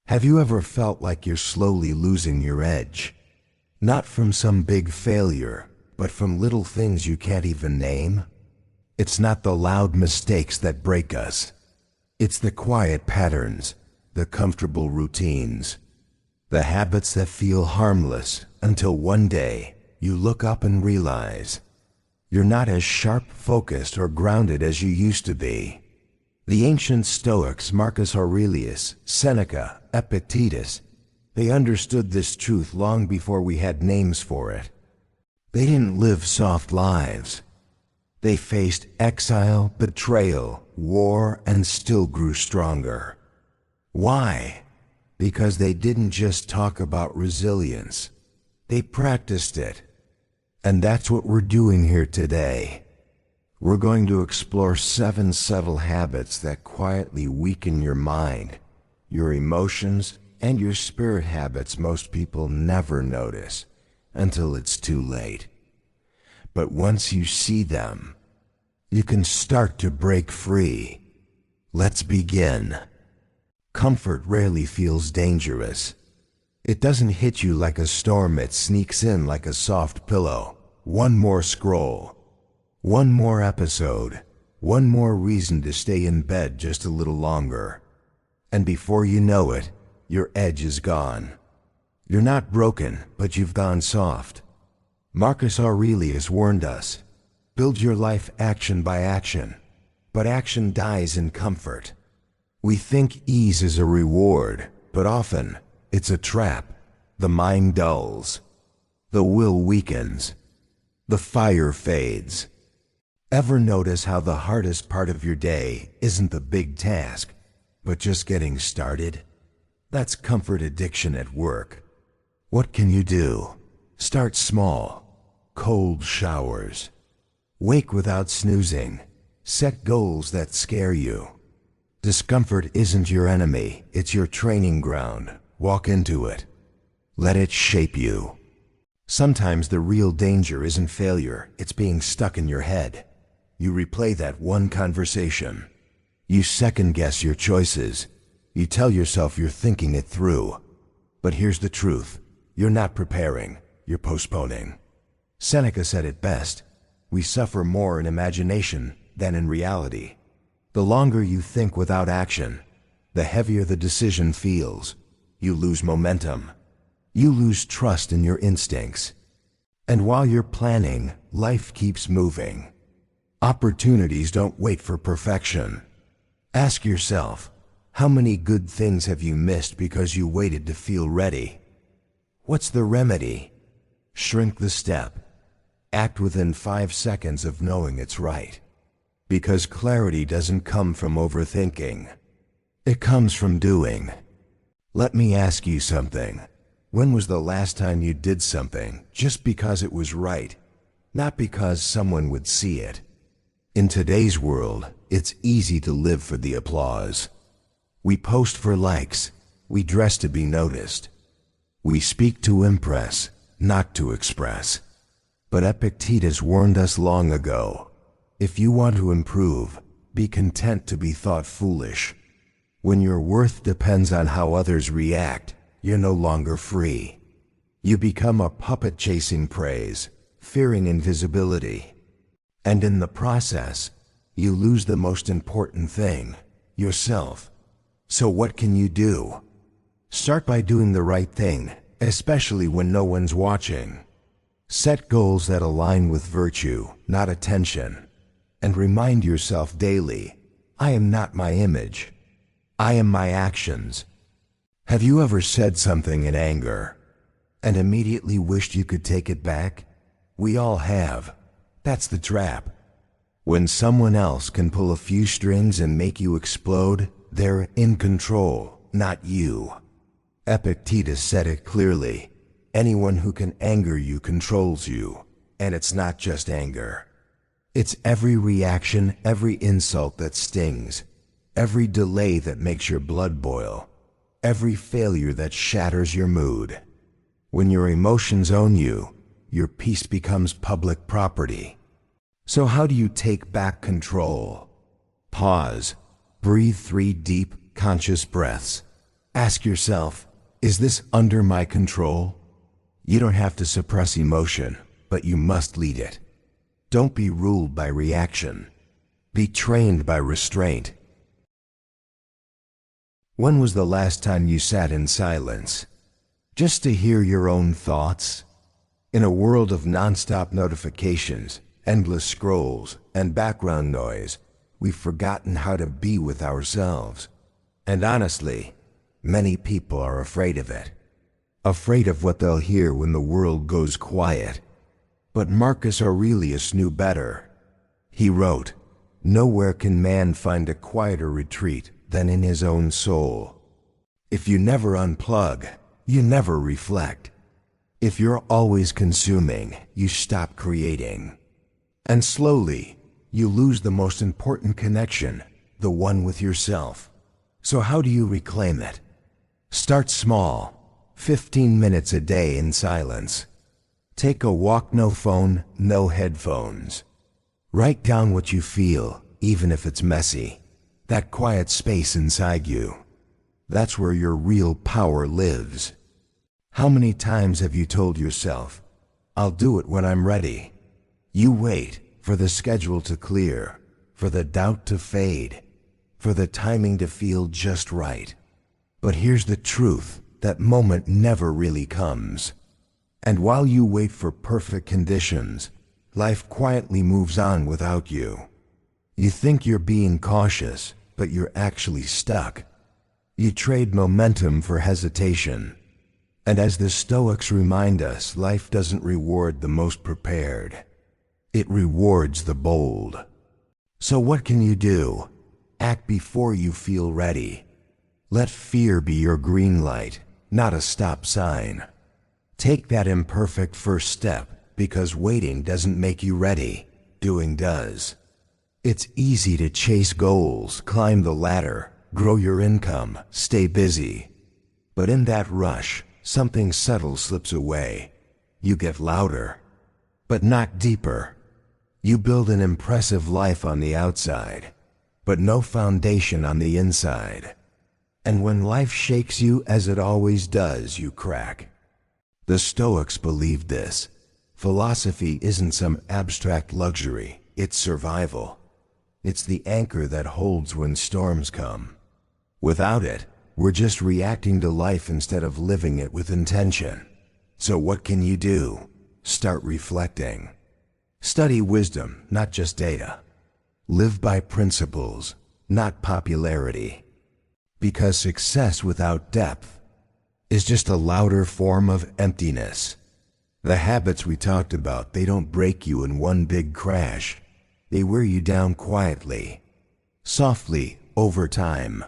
Have you ever felt like you're slowly losing your edge? Not from some big failure, but from little things you can't even name? It's not the loud mistakes that break us. It's the quiet patterns, the comfortable routines, the habits that feel harmless until one day you look up and realize you're not as sharp, focused, or grounded as you used to be. The ancient Stoics, Marcus Aurelius, Seneca, Epictetus, they understood this truth long before we had names for it. They didn't live soft lives. They faced exile, betrayal, war, and still grew stronger. Why? Because they didn't just talk about resilience. They practiced it. And that's what we're doing here today. We're going to explore 7 subtle habits that quietly weaken your mind, your emotions, and your spirit habits most people never notice until it's too late. But once you see them, you can start to break free. Let's begin. Comfort rarely feels dangerous. It doesn't hit you like a storm, it sneaks in like a soft pillow. One more scroll, one more episode, one more reason to stay in bed just a little longer. And before you know it, your edge is gone. You're not broken, but you've gone soft. Marcus Aurelius warned us, build your life action by action, but action dies in comfort. We think ease is a reward, but often it's a trap. The mind dulls, the will weakens, the fire fades. Ever notice how the hardest part of your day isn't the big task, but just getting started? That's comfort addiction at work. What can you do? Start small. Cold showers. Wake without snoozing. Set goals that scare you. Discomfort isn't your enemy, it's your training ground. Walk into it. Let it shape you. Sometimes the real danger isn't failure, it's being stuck in your head. You replay that one conversation. You second-guess your choices. You tell yourself you're thinking it through. But here's the truth. You're not preparing, you're postponing. Seneca said it best. We suffer more in imagination than in reality. The longer you think without action, the heavier the decision feels. You lose momentum. You lose trust in your instincts. And while you're planning, life keeps moving. Opportunities don't wait for perfection. Ask yourself, how many good things have you missed because you waited to feel ready? What's the remedy? Shrink the step. Act within 5 seconds of knowing it's right. Because clarity doesn't come from overthinking. It comes from doing. Let me ask you something. When was the last time you did something just because it was right, not because someone would see it? In today's world, it's easy to live for the applause. We post for likes. We dress to be noticed. We speak to impress, not to express. But Epictetus warned us long ago, if you want to improve, be content to be thought foolish. When your worth depends on how others react, you're no longer free. You become a puppet chasing praise, fearing invisibility. And in the process, you lose the most important thing, yourself. So what can you do? Start by doing the right thing, especially when no one's watching. Set goals that align with virtue, not attention. And remind yourself daily, I am not my image. I am my actions. Have you ever said something in anger and immediately wished you could take it back? We all have. That's the trap. When someone else can pull a few strings and make you explode, they're in control, not you. Epictetus said it clearly. Anyone who can anger you controls you. And it's not just anger. It's every reaction, every insult that stings, every delay that makes your blood boil, every failure that shatters your mood. When your emotions own you, your peace becomes public property. So how do you take back control? Pause. Breathe 3 deep, conscious breaths. Ask yourself, is this under my control? You don't have to suppress emotion, but you must lead it. Don't be ruled by reaction. Be trained by restraint. When was the last time you sat in silence, just to hear your own thoughts? In a world of nonstop notifications, endless scrolls, and background noise, we've forgotten how to be with ourselves. And honestly, many people are afraid of it. Afraid of what they'll hear when the world goes quiet. But Marcus Aurelius knew better. He wrote, "Nowhere can man find a quieter retreat than in his own soul." If you never unplug, you never reflect. If you're always consuming, you stop creating. And slowly, you lose the most important connection, the one with yourself. So how do you reclaim it? Start small, 15 minutes a day in silence. Take a walk, no phone, no headphones. Write down what you feel, even if it's messy. That quiet space inside you. That's where your real power lives. How many times have you told yourself, "I'll do it when I'm ready"? You wait for the schedule to clear, for the doubt to fade, for the timing to feel just right. But here's the truth, that moment never really comes. And while you wait for perfect conditions, life quietly moves on without you. You think you're being cautious, but you're actually stuck. You trade momentum for hesitation. And as the Stoics remind us, life doesn't reward the most prepared. It rewards the bold. So what can you do? Act before you feel ready. Let fear be your green light, not a stop sign. Take that imperfect first step, because waiting doesn't make you ready. Doing does. It's easy to chase goals, climb the ladder, grow your income, stay busy. But in that rush, something subtle slips away. You get louder, but not deeper. You build an impressive life on the outside, but no foundation on the inside. And when life shakes you, as it always does, you crack. The Stoics believed this. Philosophy isn't some abstract luxury, it's survival. It's the anchor that holds when storms come. Without it, we're just reacting to life instead of living it with intention. So what can you do? Start reflecting. Study wisdom, not just data. Live by principles, not popularity. Because success without depth is just a louder form of emptiness. The habits we talked about, they don't break you in one big crash. They wear you down quietly, softly, over time.